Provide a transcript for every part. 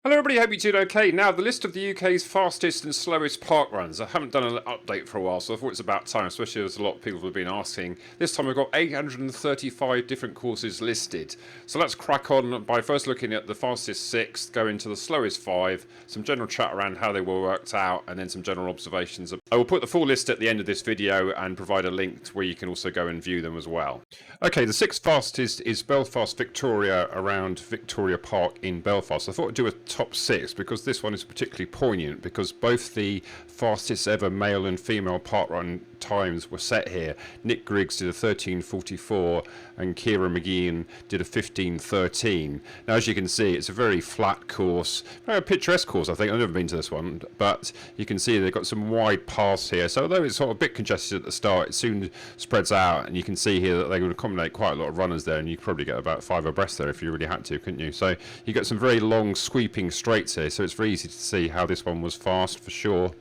Hello everybody, hope you're doing okay. Now, the list of the UK's fastest and slowest park runs. I haven't done an update for a while, so I thought it's about time, especially as a lot of people have been asking. This time we've got 835 different courses listed. So let's crack on by first looking at the fastest 6, go into the slowest 5, some general chat around how they were worked out, and then some general observations. I will put the full list at the end of this video and provide a link where you can also go and view them as well. Okay, the 6th fastest is Belfast Victoria around Victoria Park in Belfast. I thought I'd do a top 6 because this one is particularly poignant because both the fastest ever male and female parkrun times were set here. Nick Griggs did a 13:44 and Kieran McGeehan did a 15:13. Now, as you can see, it's a very flat course, very picturesque course. I think I've never been to this one, but you can see they've got some wide paths here. So although it's sort of a bit congested at the start, it soon spreads out, and you can see here that they would accommodate quite a lot of runners there, and you could probably get about 5 abreast there if you really had to, couldn't you? So you get some very long sweeping straights here, so it's very easy to see how this one was fast for sure.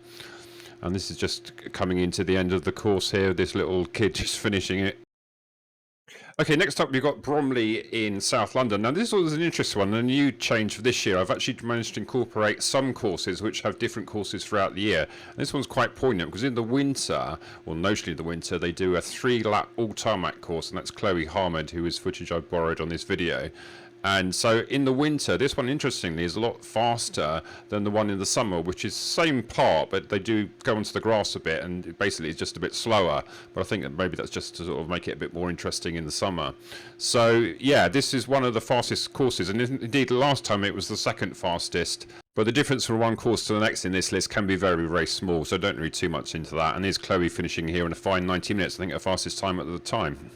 And this is just coming into the end of the course here, this little kid just finishing it. Okay, next up we've got Bromley in South London. Now this was an interesting one, a new change for this year. I've actually managed to incorporate some courses which have different courses throughout the year. And this one's quite poignant because in the winter, well notionally the winter, they do a 3-lap all-tarmac course, and that's Chloe Harmond, who is footage I borrowed on this video. And so in the winter, this one interestingly is a lot faster than the one in the summer, which is same part, but they do go onto the grass a bit, and basically it's just a bit slower. But I think that maybe that's just to sort of make it a bit more interesting in the summer. So yeah, this is one of the fastest courses, and indeed last time it was the 2nd fastest. But the difference from one course to the next in this list can be very, very small, so don't read too much into that. And here's Chloe finishing here in a fine 90 minutes, I think her fastest time at the time.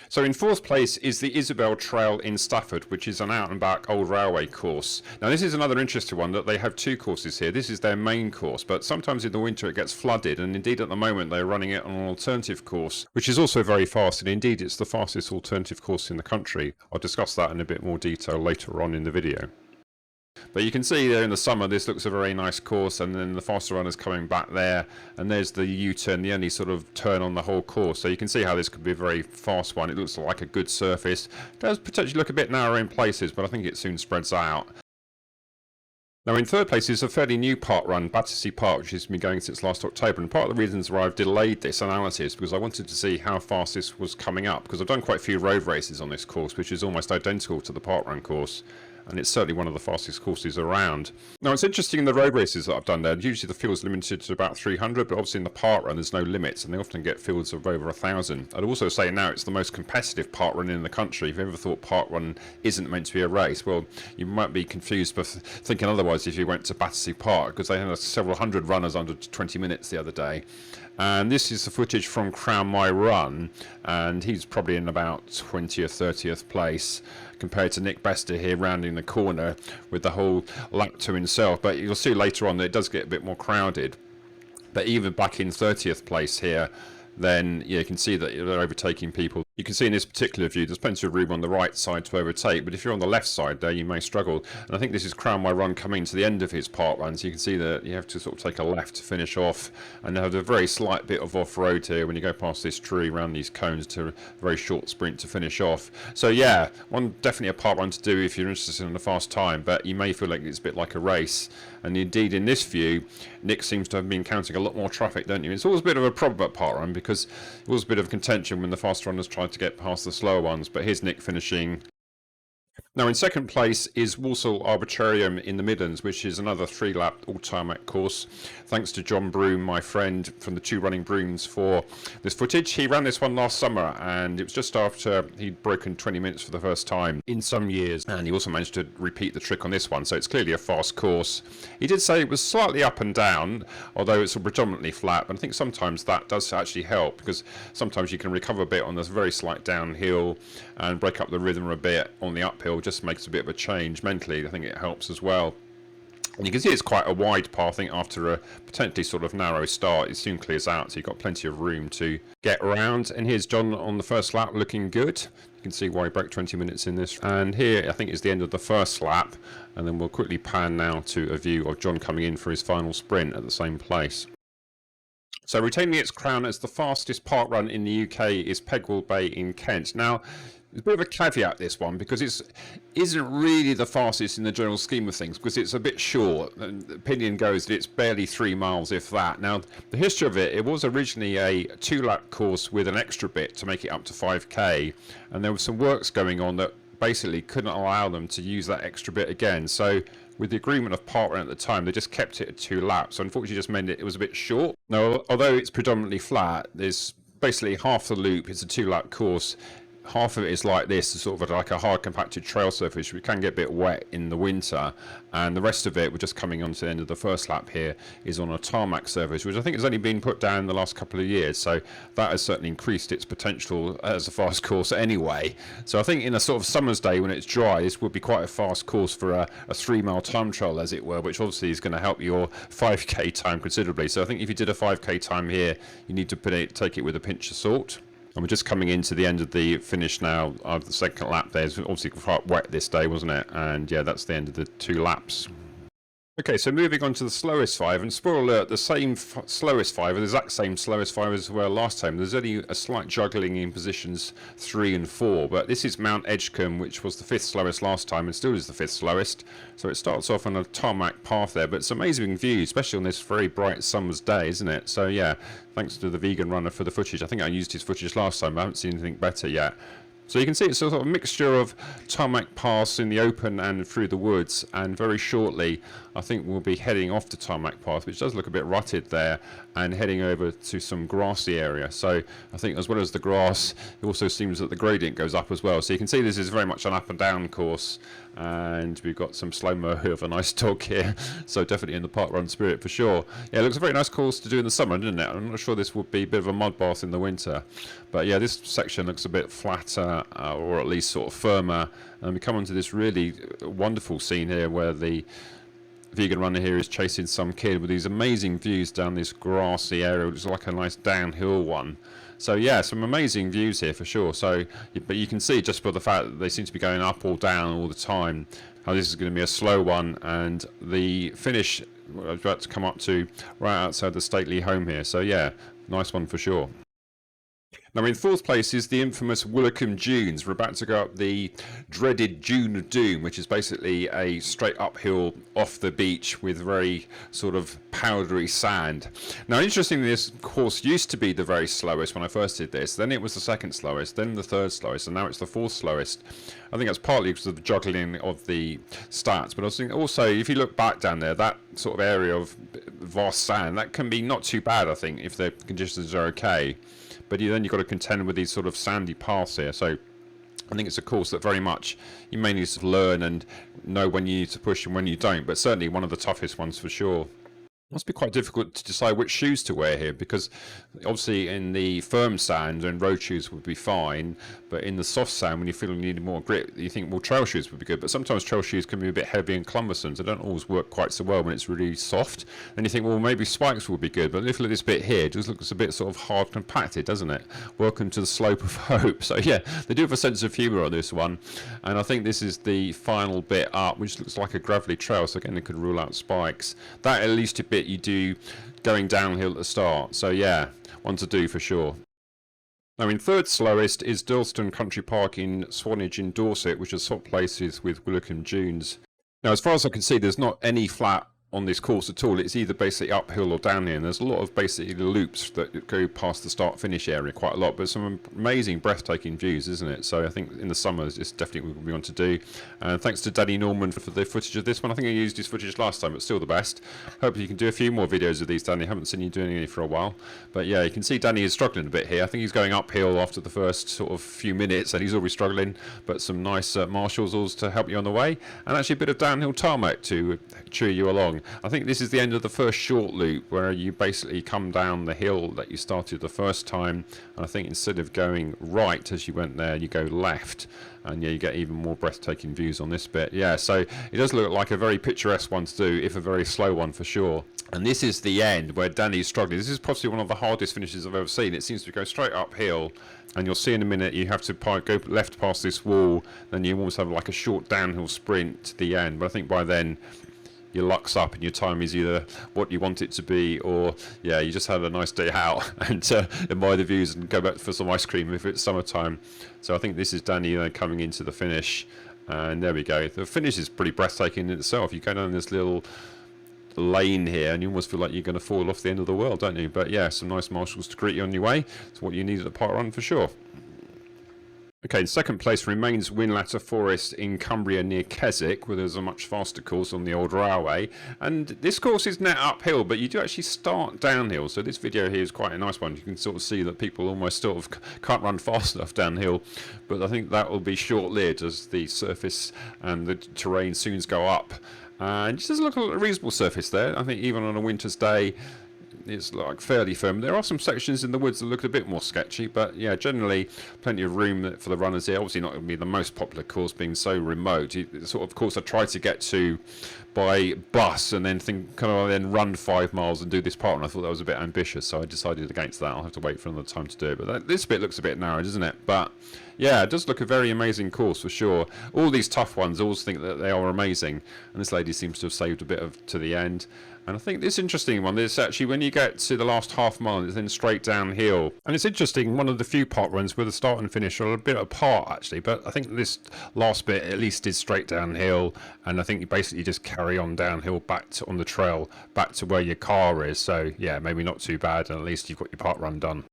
So in 4th place is the Isabel Trail in Stafford, which is an out and back old railway course. Now this is another interesting one, that they have 2 courses here. This is their main course, but sometimes in the winter it gets flooded, and indeed at the moment they're running it on an alternative course, which is also very fast, and indeed it's the fastest alternative course in the country. I'll discuss that in a bit more detail later on in the video. But you can see there in the summer this looks a very nice course, and then the faster runners coming back there, and there's the U-turn, the only sort of turn on the whole course. So you can see how this could be a very fast one. It looks like a good surface. It does potentially look a bit narrow in places, but I think it soon spreads out. Now in 3rd place is a fairly new park run, Battersea Park, which has been going since last October, and part of the reasons why I've delayed this analysis because I wanted to see how fast this was coming up, because I've done quite a few road races on this course, which is almost identical to the park run course, and it's certainly one of the fastest courses around. Now it's interesting in the road races that I've done there, usually the field's limited to about 300, but obviously in the park run there's no limits, and they often get fields of over 1,000. I'd also say now it's the most competitive park run in the country. If you ever thought park run isn't meant to be a race, well, you might be confused by thinking otherwise if you went to Battersea Park, because they had several hundred runners under 20 minutes the other day. And this is the footage from Crown My Run, and he's probably in about 20th, 30th place compared to Nick Bester here rounding the corner with the whole lap to himself. But you'll see later on that it does get a bit more crowded. But even back in 30th place here, then you can see that they're overtaking people. You can see in this particular view there's plenty of room on the right side to overtake, but if you're on the left side there you may struggle. And I think this is Crown My Run coming to the end of his park run, so you can see that you have to sort of take a left to finish off, and they have a very slight bit of off-road here when you go past this tree around these cones to a very short sprint to finish off. So yeah, definitely a park run to do if you're interested in a fast time, but you may feel like it's a bit like a race. And indeed in this view Nick seems to have been encountering a lot more traffic, don't you? It's always a bit of a problem at park run because it was a bit of contention when the fast runners tried to get past the slower ones, but here's Nick finishing. Now in 2nd place is Walsall Arboretum in the Midlands, which is another 3-lap all-tarmac course. Thanks to John Broom, my friend from the 2 Running Brooms, for this footage. He ran this one last summer, and it was just after he'd broken 20 minutes for the first time in some years, and he also managed to repeat the trick on this one, so it's clearly a fast course. He did say it was slightly up and down, although it's predominantly flat, but I think sometimes that does actually help, because sometimes you can recover a bit on this very slight downhill and break up the rhythm a bit on the uphill. Just makes a bit of a change mentally. I think it helps as well. And you can see it's quite a wide path. I think after a potentially sort of narrow start, it soon clears out, so you've got plenty of room to get around. And here's John on the first lap looking good. You can see why he broke 20 minutes in this. And here I think is the end of the first lap, and then we'll quickly pan now to a view of John coming in for his final sprint at the same place. So retaining its crown as the fastest park run in the UK is Pegwell Bay in Kent. Now It's a bit of a caveat, this one, because it isn't really the fastest in the general scheme of things, because it's a bit short. And the opinion goes that it's barely 3 miles, if that. Now, the history of it was originally a 2-lap course with an extra bit to make it up to 5k, and there were some works going on that basically couldn't allow them to use that extra bit again. So with the agreement of parkrun at the time, they just kept it at 2 laps. So unfortunately just meant it was a bit short. Now, although it's predominantly flat, there's basically half the loop. It's a 2-lap course. Half of it is like this, sort of like a hard compacted trail surface, which can get a bit wet in the winter, and the rest of it, we're just coming on to the end of the first lap here, is on a tarmac surface, which I think has only been put down in the last couple of years, so that has certainly increased its potential as a fast course anyway. So I think in a sort of summer's day when it's dry, this would be quite a fast course for a 3-mile time trial, as it were, which obviously is going to help your 5k time considerably. So I think if you did a 5k time here, you need to take it with a pinch of salt. And we're just coming into the end of the finish now of the second lap there. It's obviously quite wet this day, wasn't it? And yeah, that's the end of the 2 laps. Okay, so moving on to the slowest 5, and spoiler alert, the same slowest 5, the exact same slowest 5 as well last time. There's only a slight juggling in positions 3 and 4, but this is Mount Edgcumbe, which was the 5th slowest last time and still is the 5th slowest. So it starts off on a tarmac path there, but it's amazing view, especially on this very bright summer's day, isn't it? So yeah, thanks to the vegan runner for the footage. I think I used his footage last time, but I haven't seen anything better yet. So you can see it's a sort of mixture of tarmac paths in the open and through the woods, and very shortly I think we'll be heading off the tarmac path, which does look a bit rutted there, and heading over to some grassy area. So I think as well as the grass, it also seems that the gradient goes up as well. So you can see this is very much an up and down course, and we've got some slow-mo of a nice dog here, so definitely in the parkrun spirit for sure. Yeah, it looks a very nice course to do in the summer, doesn't it? I'm not sure this would be a bit of a mud bath in the winter, but yeah, this section looks a bit flatter, or at least sort of firmer, and we come onto this really wonderful scene here where the vegan runner here is chasing some kid with these amazing views down this grassy area, which is like a nice downhill one. So yeah, some amazing views here for sure. So, but you can see just by the fact that they seem to be going up or down all the time, how this is going to be a slow one, and the finish we're about to come up to right outside the stately home here. So yeah, nice one for sure. Now in 4th place is the infamous Woolacombe Dunes. We're about to go up the dreaded Dune of Doom, which is basically a straight uphill off the beach with very sort of powdery sand. Now interestingly, this course used to be the very slowest when I first did this, then it was the 2nd slowest, then the 3rd slowest, and now it's the 4th slowest. I think that's partly because of the juggling of the stats, but I was thinking also if you look back down there, that sort of area of vast sand, that can be not too bad I think if the conditions are okay. But then you've got to contend with these sort of sandy paths here. So I think it's a course that very much you may need to learn and know when you need to push and when you don't. But certainly one of the toughest ones for sure. It must be quite difficult to decide which shoes to wear here, because obviously in the firm sand and road shoes would be fine, but in the soft sand when you feel you need more grip, you think, well, trail shoes would be good, but sometimes trail shoes can be a bit heavy and cumbersome, so they don't always work quite so well when it's really soft. And you think, well, maybe spikes would be good, but if you look at this bit here, it just looks a bit sort of hard compacted, doesn't it? Welcome to the slope of hope. So yeah, they do have a sense of humour on this one, and I think this is the final bit up, which looks like a gravelly trail, so again, they could rule out spikes. That at least a bit you do going downhill at the start, so yeah, one to do for sure. Now in 3rd slowest is Durlston Country Park in Swanage in Dorset, which are swap places with Woolacombe Dunes. Now as far as I can see, there's not any flat on this course at all. It's either basically uphill or downhill, and there's a lot of basically loops that go past the start finish area quite a lot, but some amazing breathtaking views, isn't it? So I think in the summer it's definitely what we want to do, and thanks to Danny Norman for the footage of this one. I think I used his footage last time, but still the best. Hope you can do a few more videos of these, Danny. I haven't seen you doing any for a while, but yeah, you can see Danny is struggling a bit here. I think he's going uphill after the first sort of few minutes and he's already struggling, but some nice marshals to help you on the way, and actually a bit of downhill tarmac to cheer you along. I think this is the end of the first short loop where you basically come down the hill that you started the first time, and I think instead of going right as you went there, you go left, and yeah, you get even more breathtaking views on this bit. Yeah, so it does look like a very picturesque one to do, if a very slow one for sure. And this is the end where Danny's struggling. This is possibly one of the hardest finishes I've ever seen. It seems to go straight uphill, and you'll see in a minute you have to go left past this wall, then you almost have like a short downhill sprint to the end, but I think by then your luck's up and your time is either what you want it to be, or yeah, you just had a nice day out and admire the views and go back for some ice cream if it's summertime. So I think this is Danny coming into the finish, and there we go. The finish is pretty breathtaking in itself. You go down this little lane here and you almost feel like you're going to fall off the end of the world, don't you? But yeah, some nice marshals to greet you on your way. It's what you need at the park run for sure. Okay, in second place remains Whinlatter Forest in Cumbria near Keswick, where there's a much faster course on the old railway. And this course is net uphill, but you do actually start downhill. So this video here is quite a nice one. You can sort of see that people almost sort of can't run fast enough downhill. But I think that will be short-lived as the surface and the terrain soon go up. And it does look like a reasonable surface there. I think even on a winter's day, it's like fairly firm. There are some sections in the woods that look a bit more sketchy, but yeah, generally plenty of room for the runners here. Obviously not going to be the most popular course being so remote. It's sort of course I tried to get to by bus and then then run 5 miles and do this part, and I thought that was a bit ambitious, so I decided against that. I'll have to wait for another time to do it, but this bit looks a bit narrow, doesn't it? But yeah, it does look a very amazing course for sure. All these tough ones always think that they are amazing, and this lady seems to have saved a bit of to the end. And I think this interesting one is actually when you get to the last half mile, it's then straight downhill. And it's interesting, one of the few park runs where the start and finish are a bit apart actually, but I think this last bit at least is straight downhill, and I think you basically just carry on downhill back to, on the trail, back to where your car is. So yeah, maybe not too bad, and at least you've got your park run done.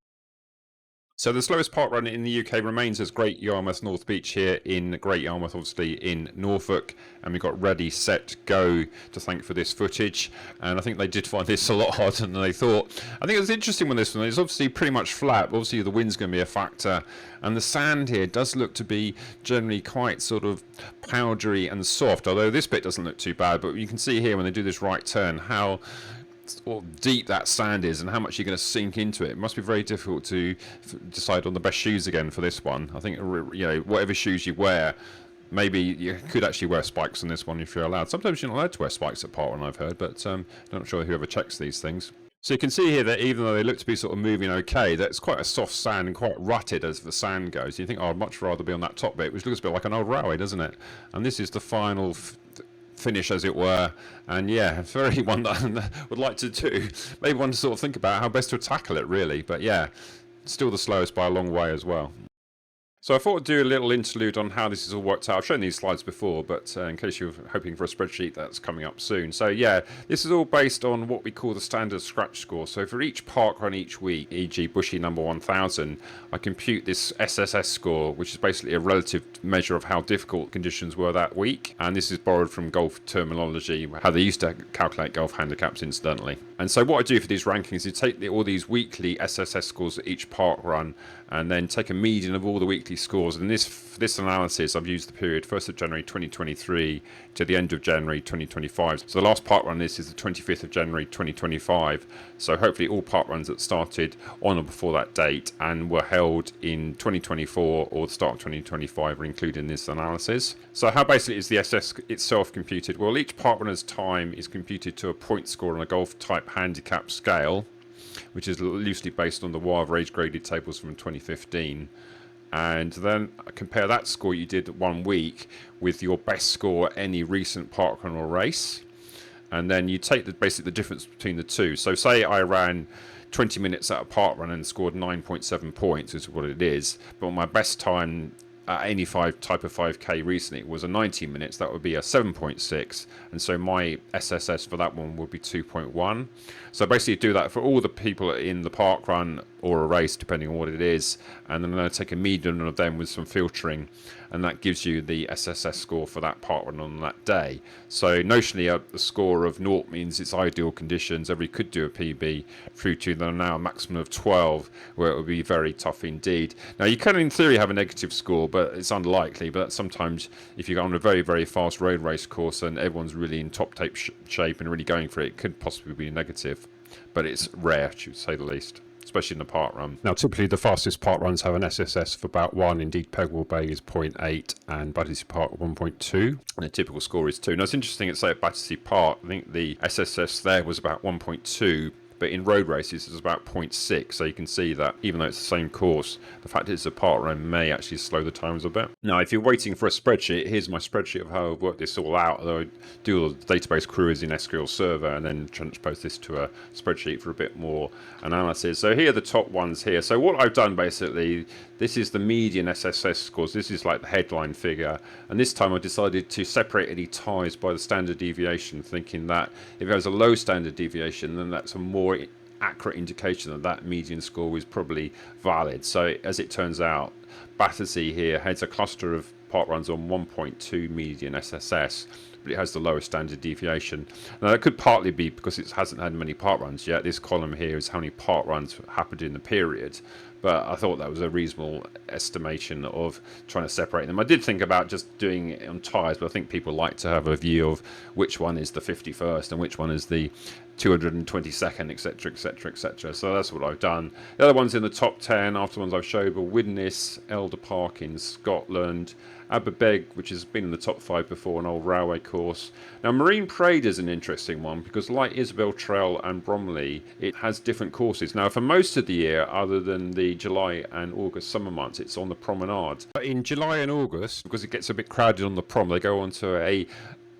So the slowest park run in the UK remains as Great Yarmouth North Beach here in Great Yarmouth, obviously in Norfolk, and we've got Ready, Set, Go to thank for this footage, and I think they did find this a lot harder than they thought. I think it's interesting with this one, it's obviously pretty much flat, but obviously the wind's going to be a factor, and the sand here does look to be generally quite sort of powdery and soft, although this bit doesn't look too bad, but you can see here when they do this right turn how deep that sand is and how much you're going to sink into it. It must be very difficult to decide on the best shoes again for this one. I think, you know, whatever shoes you wear, maybe you could actually wear spikes on this one if you're allowed. Sometimes you're not allowed to wear spikes at park run, I've heard, but I'm not sure whoever checks these things. So you can see here that even though they look to be sort of moving okay, that's quite a soft sand and quite rutted as the sand goes. You think, oh, I'd much rather be on that top bit, which looks a bit like an old railway, doesn't it? And this is the final finish, as it were, and yeah, it's very one that I would like to do. Maybe one to sort of think about how best to tackle it, really. But yeah, still the slowest by a long way as well. So I thought I'd do a little interlude on how this is all worked out. I've shown these slides before, but in case you're hoping for a spreadsheet, that's coming up soon. So yeah, this is all based on what we call the standard scratch score. So for each park run each week, e.g. Bushy number 1000, I compute this SSS score, which is basically a relative measure of how difficult conditions were that week. And this is borrowed from golf terminology, how they used to calculate golf handicaps incidentally. And so what I do for these rankings is take all these weekly SSS scores at each park run and then take a median of all the weekly scores. And this analysis, I've used the period 1st of January 2023 to the end of January 2025. So the last park run this is the 25th of January 2025. So hopefully all park runs that started on or before that date and were held in 2024 or the start of 2025 are included in this analysis. So how basically is the SS itself computed? Well, each park runner's time is computed to a point score on a golf type handicap scale, which is loosely based on the Wilder age graded tables from 2015. And then compare that score you did 1 week with your best score at any recent parkrun or race. And then you take basically the difference between the two. So say I ran 20 minutes at a parkrun and scored 9.7 points, is what it is. But my best time at any type of 5k recently was a 90 minutes. That would be a 7.6. And so my SSS for that one would be 2.1. So basically do that for all the people in the park run or a race, depending on what it is, and then I'm going to take a median of them with some filtering, and that gives you the SSS score for that park run on that day. So notionally a score of 0 means it's ideal conditions, everybody could do a PB, through to now a maximum of 12, where it would be very tough indeed. Now you can in theory have a negative score, but it's unlikely. But sometimes if you go on a very, very fast road race course and everyone's really in top tape shape and really going for it, it could possibly be negative. But it's rare, to say the least, especially in the park run. Now, typically the fastest park runs have an SSS of about 1. Indeed, Pegwell Bay is 0.8 and Battersea Park 1.2. And a typical score is 2. Now, it's interesting to say at Battersea Park, I think the SSS there was about 1.2. But but in road races it's about 0.6, so you can see that even though it's the same course, the fact it's a parkrun may actually slow the times a bit. Now, if you're waiting for a spreadsheet, here's my spreadsheet of how I've worked this all out. Although I do all the database queries in SQL Server and then transpose this to a spreadsheet for a bit more analysis. So here are the top ones here. So what I've done basically, this is the median SSS scores. This is like the headline figure. And this time I decided to separate any ties by the standard deviation, thinking that if it has a low standard deviation, then that's a more accurate indication that that median score is probably valid. So as it turns out, Battersea here has a cluster of parkruns on 1.2 median SSS, but it has the lowest standard deviation. Now that could partly be because it hasn't had many parkruns yet. This column here is how many parkruns happened in the period, but I thought that was a reasonable estimation of trying to separate them. I did think about just doing it on ties, but I think people like to have a view of which one is the 51st and which one is the 222nd, etc, etc, etc. So that's what I've done. The other ones in the top 10 after the ones I've showed were Widnes, Elder Park in Scotland, Aberbeck, which has been in the top 5 before, an old railway course. Now Marine Parade is an interesting one because like Isabel Trail and Bromley, it has different courses. Now for most of the year, other than the July and August summer months, it's on the promenade. But in July and August, because it gets a bit crowded on the prom, they go onto a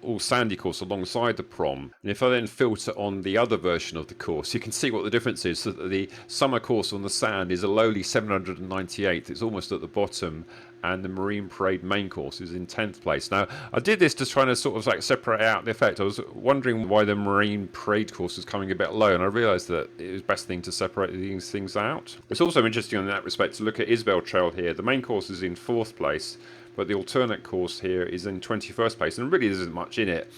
all sandy course alongside the prom. And if I then filter on the other version of the course, you can see what the difference is. So that the summer course on the sand is a lowly 798th. It's almost at the bottom. And the Marine Parade main course is in 10th place. Now, I did this to try to sort of like separate out the effect. I was wondering why the Marine Parade course was coming a bit low, and I realised that it was best thing to separate these things out. It's also interesting in that respect to look at Isabel Trail here. The main course is in 4th place, but the alternate course here is in 21st place, and really there isn't much in it.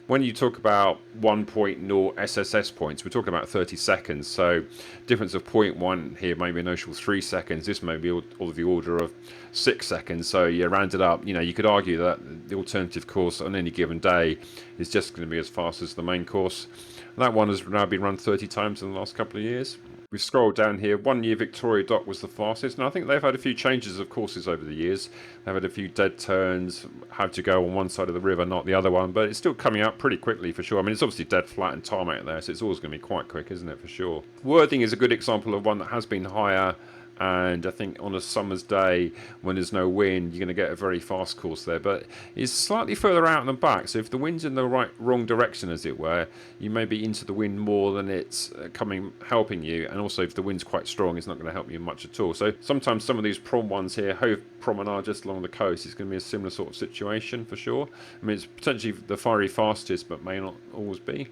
When you talk about 1.0 SSS points, we're talking about 30 seconds. So difference of 0.1 here, maybe an initial 3 seconds. This may be all of the order of 6 seconds. So you round it up. You know, you could argue that the alternative course on any given day is just going to be as fast as the main course. And that one has now been run 30 times in the last couple of years. We scroll down here. 1 year Victoria Dock was the fastest, and I think they've had a few changes of courses over the years. They've had a few dead turns, how to go on one side of the river, not the other one, but it's still coming up pretty quickly for sure. I mean, it's obviously dead flat and tarmac there, so it's always going to be quite quick, isn't it, for sure. Worthing is a good example of one that has been higher, and I think on a summer's day when there's no wind, you're going to get a very fast course there, but it's slightly further out and back, so if the wind's in the wrong direction, as it were, you may be into the wind more than it's helping you, and also if the wind's quite strong, it's not going to help you much at all. So sometimes some of these prom ones here, Hove Promenade just along the coast, is going to be a similar sort of situation for sure. I mean, it's potentially the fiery fastest, but may not always be.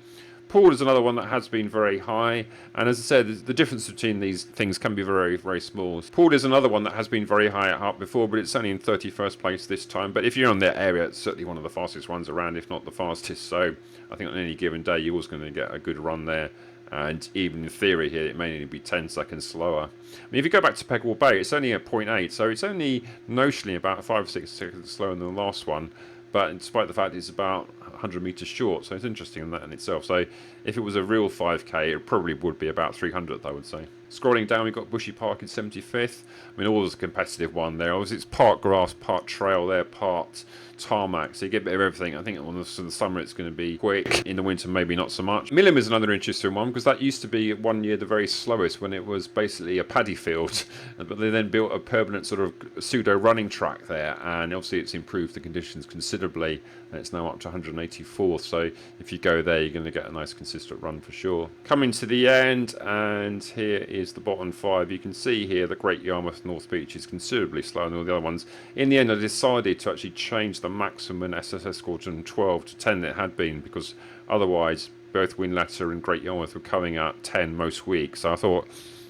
Poole is another one that has been very high, and as I said, the difference between these things can be very, very small. Poole is another one that has been very high at heart before, but it's only in 31st place this time. But if you're on that area, it's certainly one of the fastest ones around, if not the fastest. So I think on any given day, you're always going to get a good run there. And even in theory here, it may only be 10 seconds slower. I mean, if you go back to Pegwell Bay, it's only at 0.8, so it's only notionally about 5 or 6 seconds slower than the last one. But despite the fact it's about 100 metres short, so it's interesting in that in itself. So if it was a real 5k, it probably would be about 300th, I would say. Scrolling down, we've got Bushy Park in 75th. I mean, always a competitive one there. Obviously, it's part grass, part trail there, part tarmac, so you get a bit of everything. I think on the summer it's going to be quick. In the winter, maybe not so much. Millom is another interesting one because that used to be one year the very slowest when it was basically a paddy field, but they then built a permanent sort of pseudo running track there, and obviously it's improved the conditions considerably, and it's now up to 184th. So if you go there, you're going to get a nice consistent run for sure. Coming to the end, and here is the bottom 5. You can see here the Great Yarmouth North Beach is considerably slower than all the other ones. In the end, I decided to actually change the maximum SSS score from 12 to 10 that it had been, because otherwise both Whinlatter and Great Yarmouth were coming at 10 most weeks. So I thought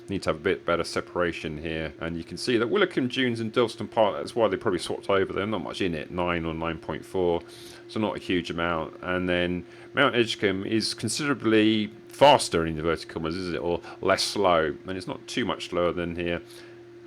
need to have a bit better separation here, and you can see that Woolacombe Dunes and Durlston Park, that's why they probably swapped over. There's not much in it, 9 or 9.4, so not a huge amount. And then Mount Edgcumbe is considerably faster in inverted commas, is it, or less slow, and it's not too much slower than here.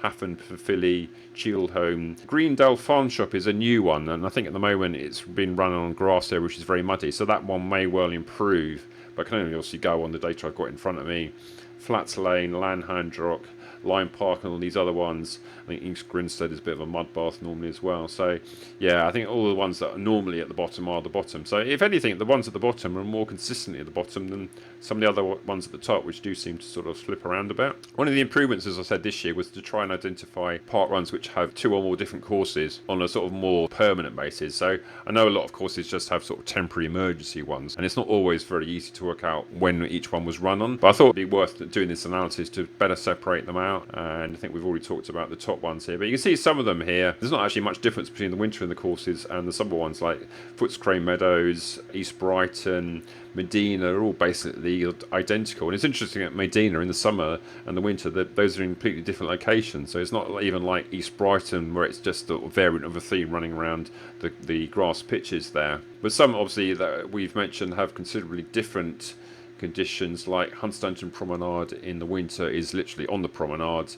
Haffen, Philly, Cheltenham. Greendale Farm Shop is a new one, and I think at the moment it's been run on grass there, which is very muddy, so that one may well improve, but I can only obviously go on the data I've got in front of me. Flats Lane, Lanhandrock, Lime Park and all these other ones. I think East Grinstead is a bit of a mud bath normally as well. So yeah, I think all the ones that are normally at the bottom are the bottom. So if anything, the ones at the bottom are more consistently at the bottom than some of the other ones at the top, which do seem to sort of slip around a bit. One of the improvements, as I said, this year was to try and identify park runs which have 2 or more different courses on a sort of more permanent basis. So I know a lot of courses just have sort of temporary emergency ones, and it's not always very easy to work out when each one was run on. But I thought it'd be worth doing this analysis to better separate them out, and I think we've already talked about the top ones here. But you can see some of them here. There's not actually much difference between the winter and the courses and the summer ones, like Footscray Meadows, East Brighton, Medina are all basically identical. And it's interesting at Medina in the summer and the winter that those are in completely different locations. So it's not even like East Brighton where it's just a variant of a theme running around the grass pitches there. But some obviously that we've mentioned have considerably different conditions, like Hunstanton Promenade in the winter is literally on the promenade,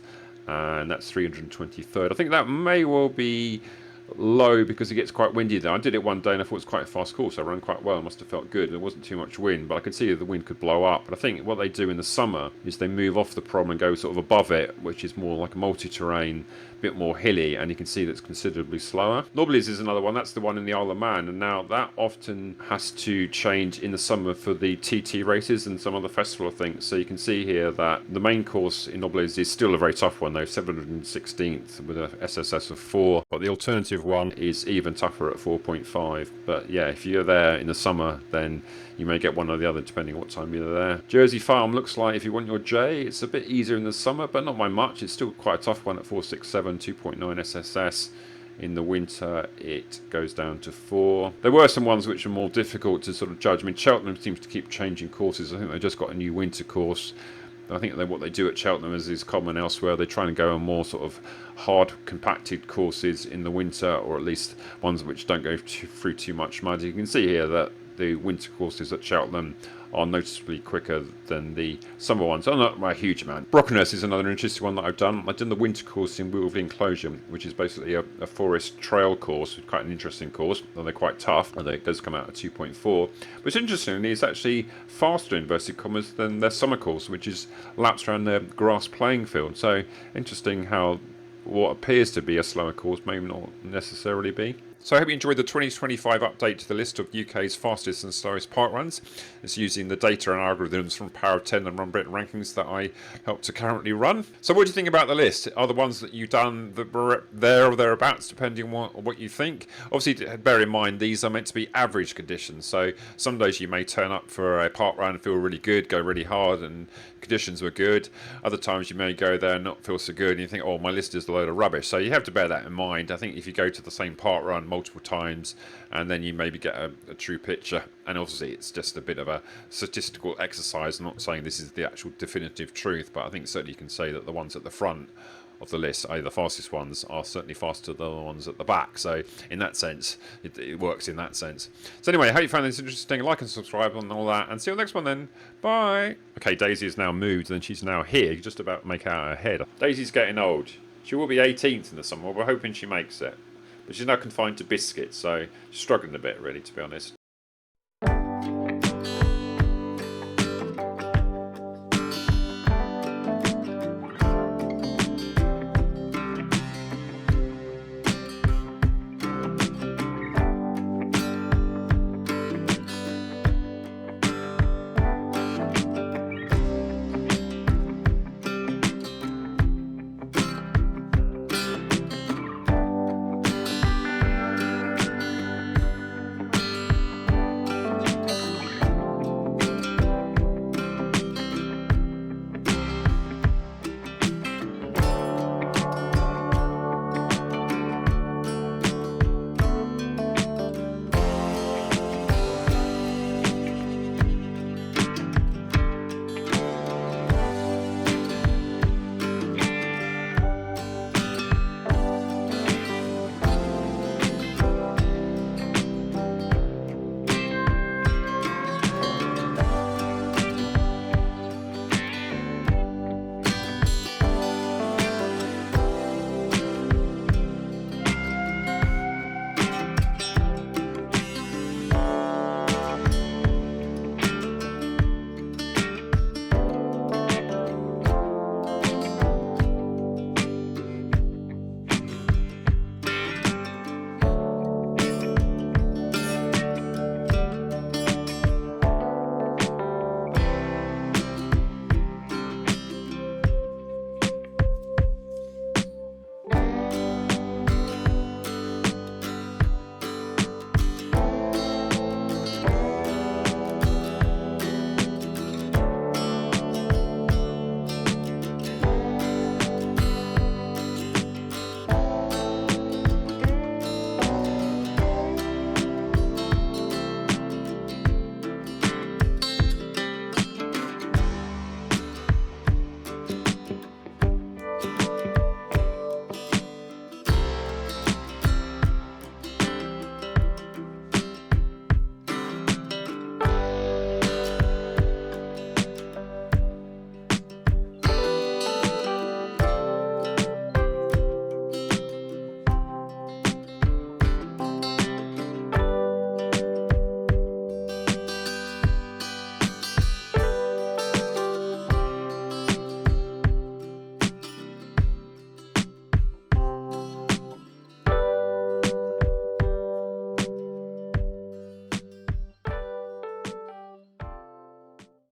and that's 323rd. I think that may well be low because it gets quite windy there. I did it one day and I thought it was quite a fast course. I ran quite well. It must have felt good. There wasn't too much wind, but I could see the wind could blow up. But I think what they do in the summer is they move off the prom and go sort of above it, which is more like a multi-terrain, a bit more hilly, and you can see that's considerably slower. Noblies is another one. That's the one in the Isle of Man, and now that often has to change in the summer for the TT races and some other festival, I think. So you can see here that the main course in Noblies is still a very tough one though, 716th with a SSS of 4, but the alternative one is even tougher at 4.5. But yeah, if you're there in the summer, then you may get one or the other depending on what time you're there. Jersey Farm looks like if you want your J, it's a bit easier in the summer, but not by much. It's still quite a tough one at 467, 2.9 SSS. In the winter, it goes down to 4. There were some ones which are more difficult to sort of judge. I mean, Cheltenham seems to keep changing courses. I think they've just got a new winter course. I think what they do at Cheltenham is common elsewhere. They try and go on more sort of hard, compacted courses in the winter, or at least ones which don't go through too much mud. You can see here that the winter courses at Cheltenham are noticeably quicker than the summer ones. Oh, not by a huge amount. Brockenhurst is another interesting one that I've done. I've done the winter course in Wilvey Enclosure, which is basically a forest trail course, quite an interesting course, though they're quite tough, although it does come out at 2.4. But interestingly, it's actually faster, in inverted commas, than their summer course, which is laps around their grass playing field. So interesting how what appears to be a slower course may not necessarily be. So I hope you enjoyed the 2025 update to the list of UK's fastest and slowest parkruns. It's using the data and algorithms from Power of 10 and Run Brit rankings that I help to currently run. So what do you think about the list? Are the ones that you've done that were there or thereabouts, depending on what you think? Obviously, bear in mind, these are meant to be average conditions. So some days you may turn up for a parkrun and feel really good, go really hard, and conditions were good. Other times you may go there and not feel so good, and you think, oh, my list is a load of rubbish. So you have to bear that in mind. I think if you go to the same parkrun multiple times, and then you maybe get a true picture, and obviously it's just a bit of a statistical exercise. I'm not saying this is the actual definitive truth, but I think certainly you can say that the ones at the front of the list, the fastest ones, are certainly faster than the ones at the back. So in that sense, it works in that sense. So anyway, I hope you found this interesting. Like and subscribe and all that, and see you next one then. Bye. Okay, Daisy has now moved and she's now here. You just about make out her head. Daisy's getting old. She will be 18th in the summer. We're hoping she makes it. But she's now confined to biscuits, so she's struggling a bit, really, to be honest.